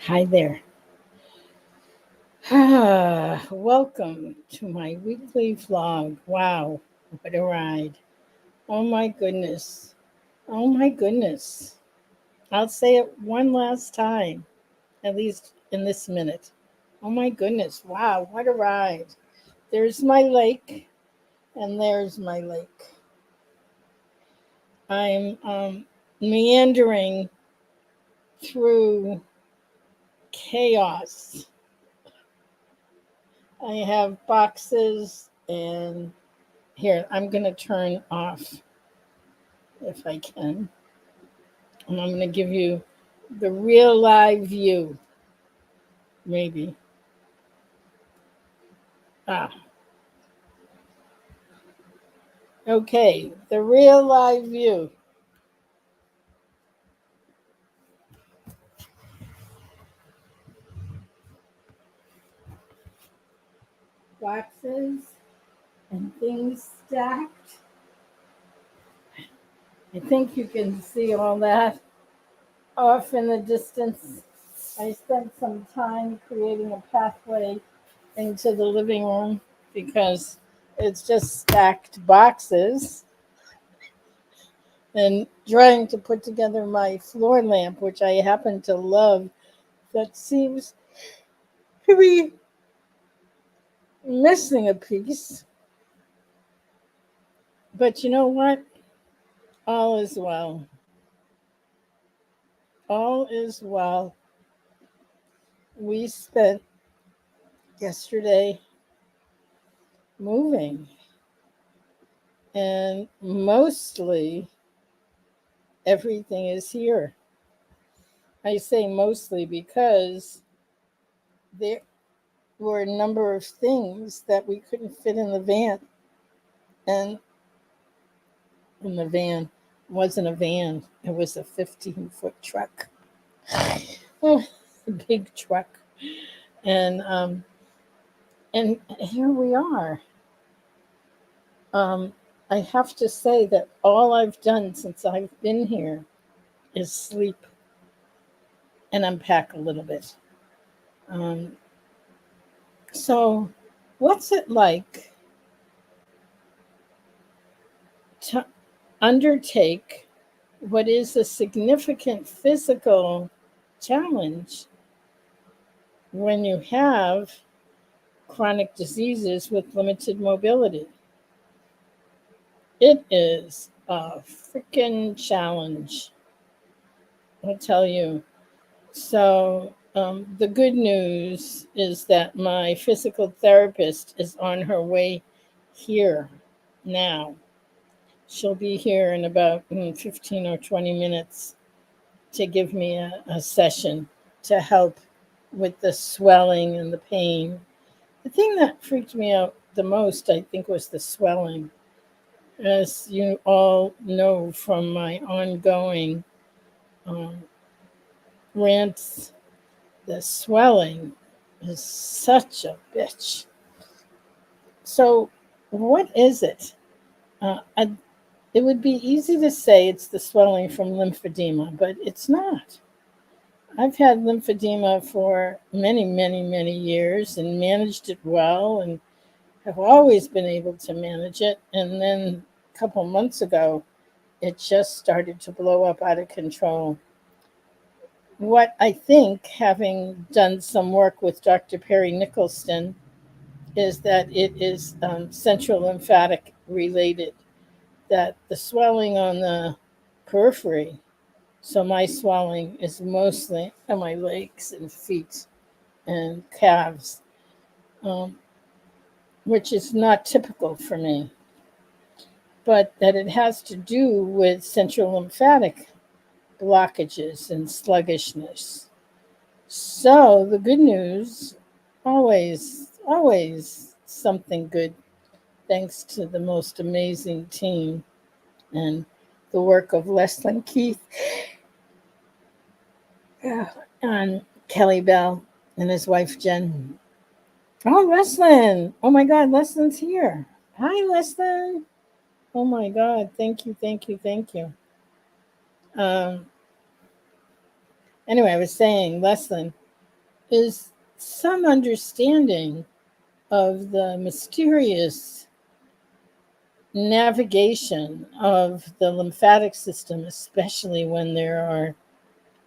Hi there. Welcome to my weekly vlog. Wow, what a ride. Oh my goodness. Oh my goodness. I'll say it one last time, at least in this minute. Oh my goodness. Wow, what a ride. There's my lake, and there's my lake. I'm meandering through chaos. I have boxes and here, I'm going to turn off if I can. And I'm going to give you the real live view, maybe. Ah, okay. The real live view. Boxes and things stacked. I think you can see all that off in the distance. I spent some time creating a pathway into the living room because it's just stacked boxes and trying to put together my floor lamp, which I happen to love, that seems to be missing a piece. But you know what? All is well. All is well. We spent yesterday moving, and mostly everything is here. I say mostly because there were a number of things that we couldn't fit in the van, and in the van wasn't a van, it was a 15-foot truck. Oh, a big truck. And and here we are. Um, I have to say that all I've done since I've been here is sleep and unpack a little bit. Um, so, what's it like to undertake what is a significant physical challenge when you have chronic diseases with limited mobility? It is a freaking challenge, I'll tell you. So, the good news is that my physical therapist is on her way here now. She'll be here in about 15 or 20 minutes to give me a session to help with the swelling and the pain. The thing that freaked me out the most, I think, was the swelling. As you all know from my ongoing um, rants, the swelling is such a bitch. So, what is it? It would be easy to say it's the swelling from lymphedema, but it's not. I've had lymphedema for many, many, many years and managed it well and have always been able to manage it. And then a couple months ago, it just started to blow up out of control. What I think, having done some work with Dr. Perry Nicholson, is that it is central lymphatic related, that the swelling on the periphery, so my swelling is mostly on my legs and feet and calves, um, which is not typical for me, but that it has to do with central lymphatic blockages and sluggishness. So the good news, always something good, thanks to the most amazing team and the work of Leslin Keith and Kelly Bell and his wife Jen. Oh, Leslin! Oh my God, Leslin's here. Hi, Leslin. Oh my God, thank you, thank you, thank you. Um, anyway, I was saying, Leslin. is some understanding of the mysterious navigation of the lymphatic system, especially when there are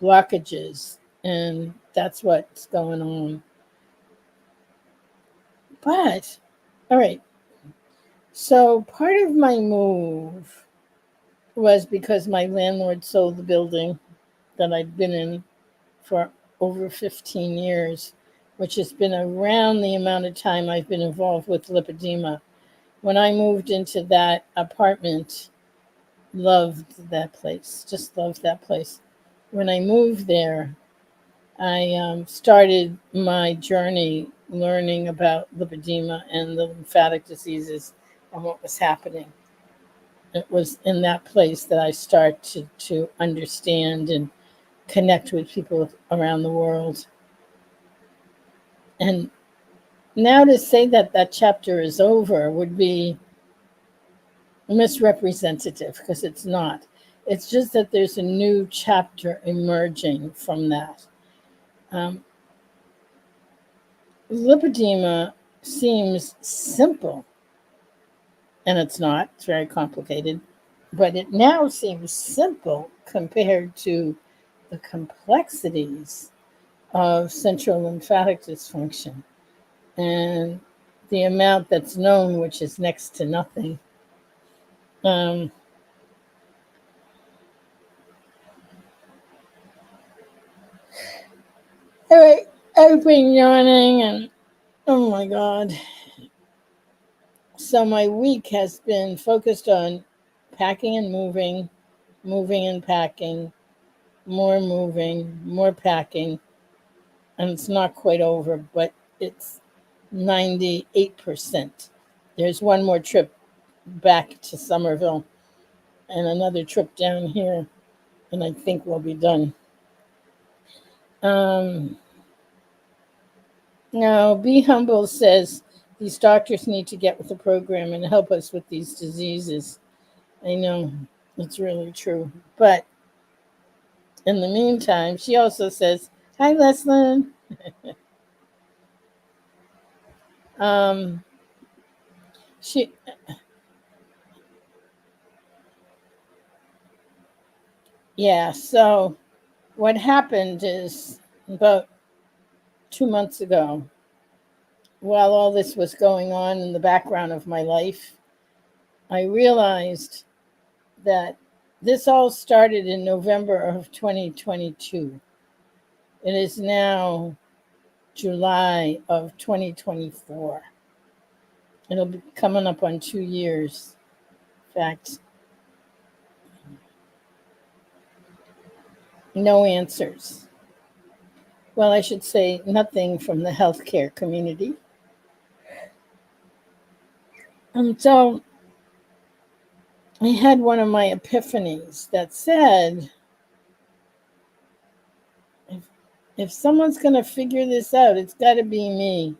blockages. And that's what's going on. But, all right. So part of my move was because my landlord sold the building that I'd been in for over 15 years, which has been around the amount of time I've been involved with lipedema. When I moved into that apartment, loved that place, just loved that place. When I moved there, I started my journey learning about lipedema and the lymphatic diseases and what was happening. It was in that place that I started to understand and connect with people around the world. And now to say that that chapter is over would be misrepresentative because it's not. It's just that there's a new chapter emerging from that. Um, Lipedema seems simple, and it's not. It's very complicated, but it now seems simple compared to the complexities of central lymphatic dysfunction and the amount that's known, which is next to nothing. Um, all right, I've been yawning, and oh my God. So my week has been focused on packing and moving, moving and packing, moving, more packing, and it's not quite over, but it's 98%. There's one more trip back to Somerville and another trip down here, and I think we'll be done. Um, Now, Be Humble says these doctors need to get with the program and help us with these diseases. I know it's really true. But in the meantime, she also says, hi, Leslyn. Um, she, yeah, so what happened is about 2 months ago, while all this was going on in the background of my life, I realized that this all started in November of 2022. It is now July of 2024. It'll be coming up on 2 years. In fact, no answers. Well, I should say nothing from the healthcare community. And so I had one of my epiphanies that said, if someone's going to figure this out, it's got to be me.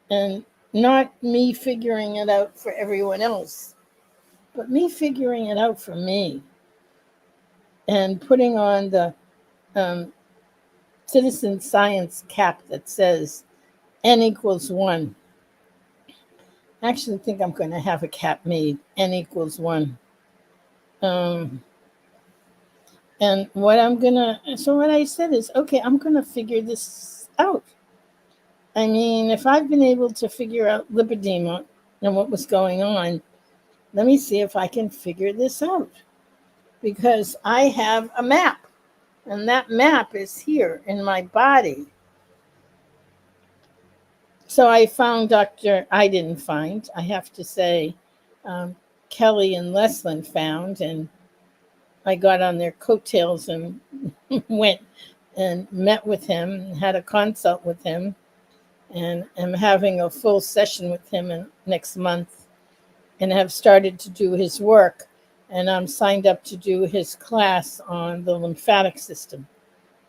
And not me figuring it out for everyone else, but me figuring it out for me and putting on the um, citizen science cap that says N equals 1. I actually think I'm going to have a cap made, N equals 1. Um, and what I said is, okay, I'm going to figure this out. I mean, if I've been able to figure out lipedema and what was going on, let me see if I can figure this out. Because I have a map, and that map is here in my body. So I didn't find, I have to say, Kelly and Leslin found, and I got on their coattails and went and met with him, had a consult with him, and am having a full session with him next month, and have started to do his work. And I'm signed up to do his class on the lymphatic system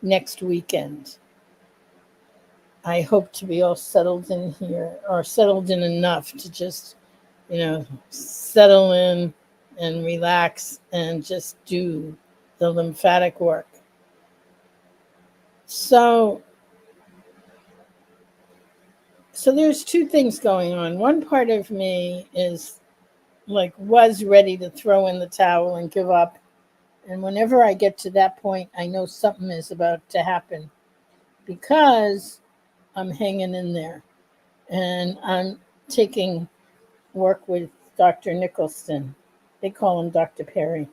next weekend. I hope to be all settled in here, or settled in enough to just, settle in and relax and just do the lymphatic work. So there's two things going on. One part of me is like was ready to throw in the towel and give up. And whenever I get to that point, I know something is about to happen because I'm hanging in there and I'm taking work with Dr. Nicholson. They call him Dr. Perry,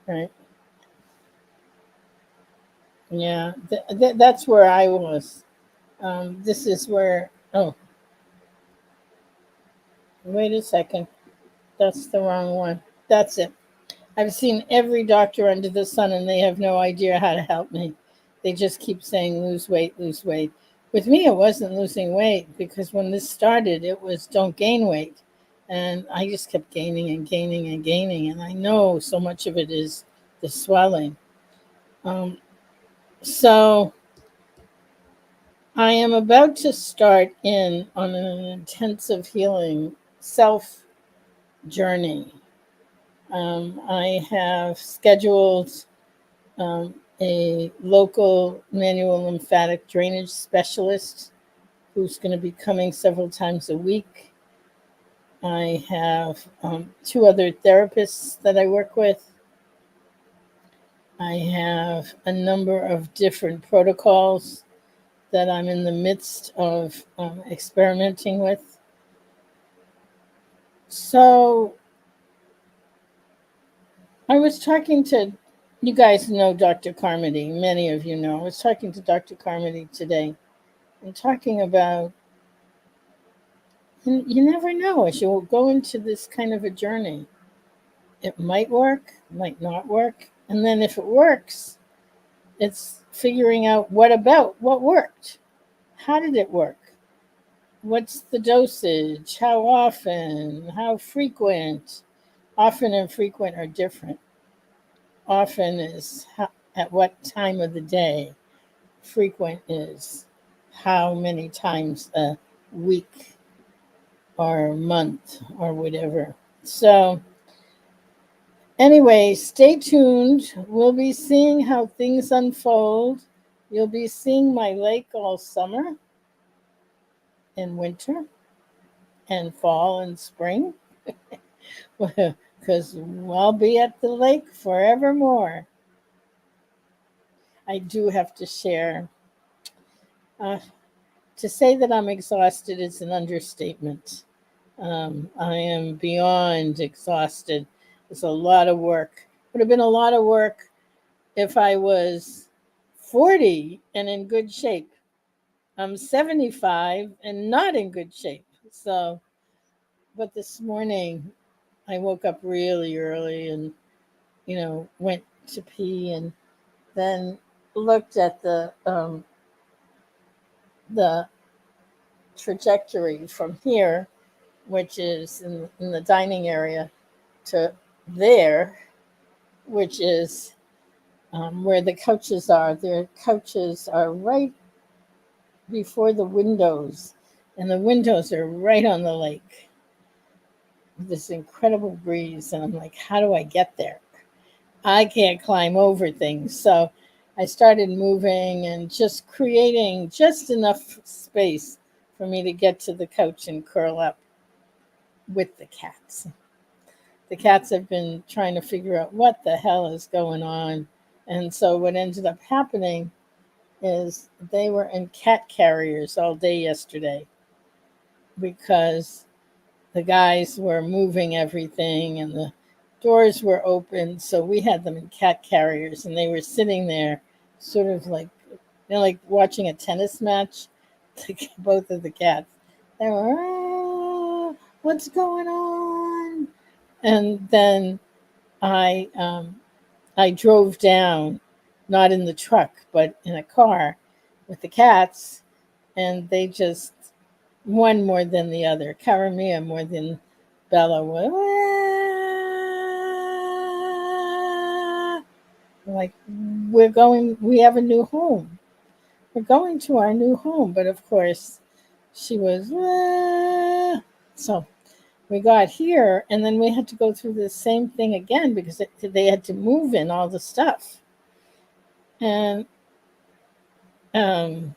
right? Yeah, that's where I was. This is where, oh, wait a second. That's the wrong one. That's it. I've seen every doctor under the sun and they have no idea how to help me. They just keep saying lose weight, lose weight. With me, it wasn't losing weight because when this started, it was don't gain weight. And I just kept gaining and gaining and gaining. And I know so much of it is the swelling. Um, so I am about to start in on an intensive healing self journey. I have scheduled a local manual lymphatic drainage specialist who's going to be coming several times a week. I have two other therapists that I work with. I have a number of different protocols that I'm in the midst of experimenting with. So I was talking to, you guys know Dr. Carmody, many of you know. I was talking to Dr. Carmody today and talking about, and you never know as you go into this kind of a journey. It might work, might not work. And then if it works, it's figuring out what worked. How did it work? What's the dosage? How often? How frequent? Often and frequent are different. Often is at what time of the day. Frequent is how many times a week or month or whatever. So, anyway, stay tuned. We'll be seeing how things unfold. You'll be seeing my lake all summer and winter and fall and spring because I'll be at the lake forevermore. I do have to share. Uh, to say that I'm exhausted is an understatement. I am beyond exhausted. It's a lot of work. Would have been a lot of work if I was 40 and in good shape. I'm 75 and not in good shape. So, but this morning I woke up really early and, went to pee and then looked at the trajectory from here, which is in the dining area, to there, which is where the couches are. Their couches are right before the windows, and the windows are right on the lake. This incredible breeze, and I'm like, how do I get there? I can't climb over things. So I started moving and just creating just enough space for me to get to the couch and curl up with the cats. The cats have been trying to figure out what the hell is going on. And so what ended up happening is they were in cat carriers all day yesterday because the guys were moving everything and the doors were open. So we had them in cat carriers and they were sitting there sort of like, like watching a tennis match. Both of the cats. They were, what's going on? And then I I drove down, not in the truck, but in a car with the cats, and they just one more than the other. Caramia more than Bella was. Like we have a new home. We're going to our new home, but of course, she was so. We got here, and then we had to go through the same thing again because they had to move in all the stuff. And um,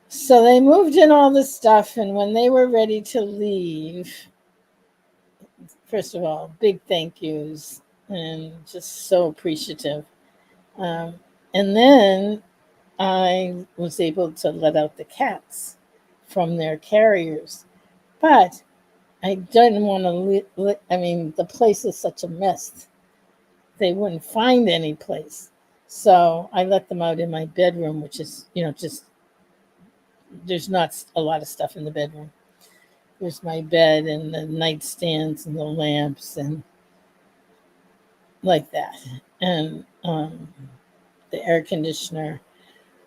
so they moved in all the stuff, and when they were ready to leave, first of all, big thank yous and just so appreciative. Um, and then I was able to let out the cats from their carriers. But I didn't want to, I mean, the place is such a mess. They wouldn't find any place. So I let them out in my bedroom, which is, just there's not a lot of stuff in the bedroom. There's my bed and the nightstands and the lamps and like that. And the air conditioner.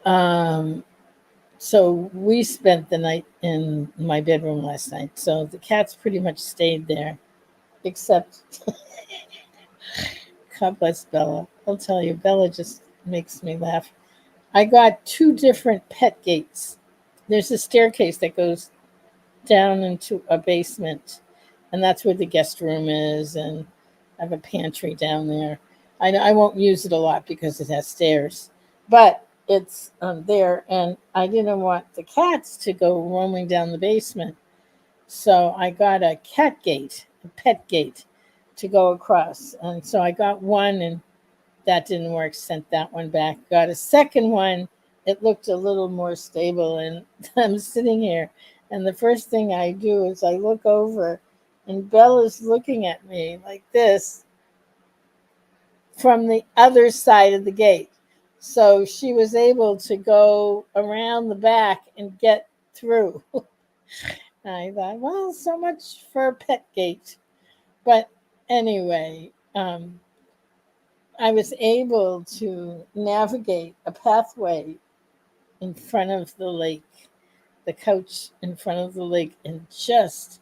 Um, so we spent the night in my bedroom last night. So the cats pretty much stayed there, except God bless Bella. I'll tell you, Bella just makes me laugh. I got two different pet gates. There's a staircase that goes down into a basement, and that's where the guest room is, and I have a pantry down there. I won't use it a lot because it has stairs, but it's there, and I didn't want the cats to go roaming down the basement, so I got a cat gate, a pet gate, to go across, and so I got one, and that didn't work. Sent that one back. Got a second one. It looked a little more stable, and I'm sitting here, and the first thing I do is I look over, and Bella's looking at me like this from the other side of the gate. So she was able to go around the back and get through. I thought, well, so much for a pet gate. But anyway, I was able to navigate a pathway in front of the lake, the couch in front of the lake, and just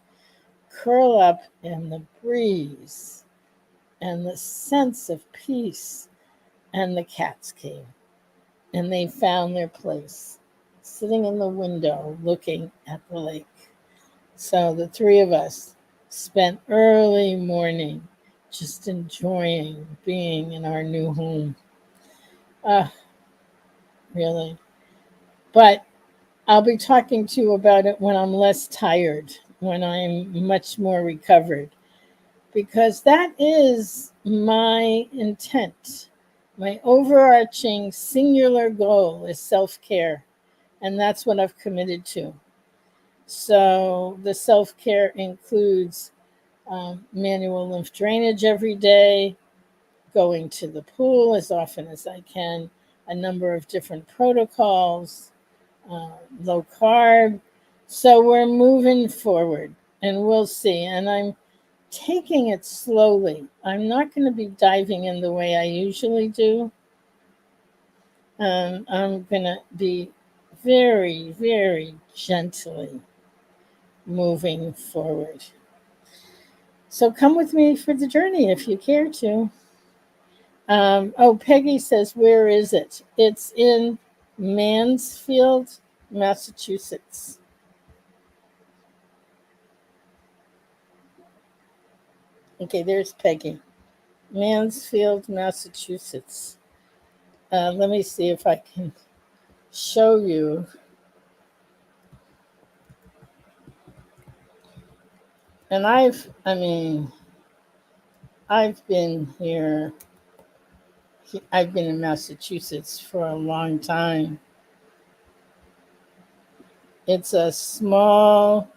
curl up in the breeze and the sense of peace. And the cats came and they found their place sitting in the window looking at the lake. So the three of us spent early morning just enjoying being in our new home. Ah, really. But I'll be talking to you about it when I'm less tired, when I'm much more recovered, because that is my intent. My overarching singular goal is self care, and that's what I've committed to. So the self care includes manual lymph drainage every day, going to the pool as often as I can, a number of different protocols, low carb. So we're moving forward and we'll see. And I'm taking it slowly. I'm not going to be diving in the way I usually do. I'm going to be very, very gently moving forward. So come with me for the journey if you care to. Peggy says, where is it? It's in Mansfield, Massachusetts. Okay, there's Peggy. Mansfield, Massachusetts. Let me see if I can show you. And I've been here, I've been in Massachusetts for a long time. It's a small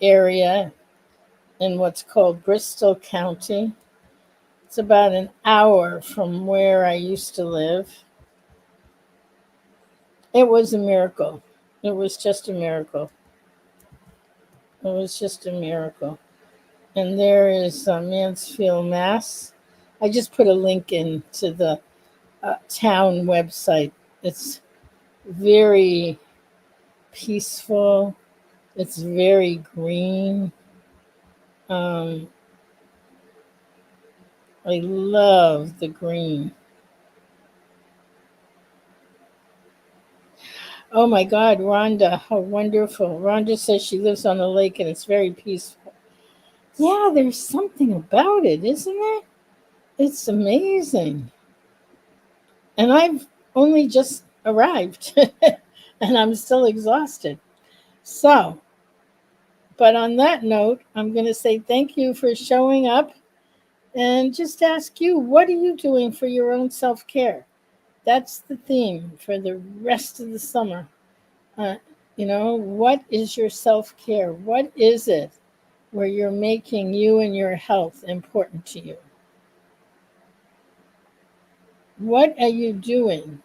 area in what's called Bristol County. It's about an hour from where I used to live. It was a miracle. It was just a miracle. It was just a miracle. And there is Mansfield, Mass. I just put a link in to the town website. It's very peaceful. It's very green. Um, I love the green. Oh my God, Rhonda, how wonderful. Rhonda says she lives on the lake and it's very peaceful. Yeah, there's something about it, isn't it? It's amazing. And I've only just arrived and I'm still exhausted. So, but on that note, I'm going to say thank you for showing up and just ask you, what are you doing for your own self care? That's the theme for the rest of the summer. Uh, what is your self care? What is it where you're making you and your health important to you? What are you doing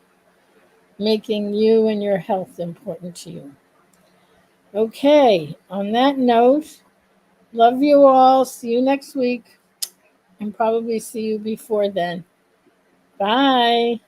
making you and your health important to you? Okay, on that note, love you all. See you next week and probably see you before then. Bye.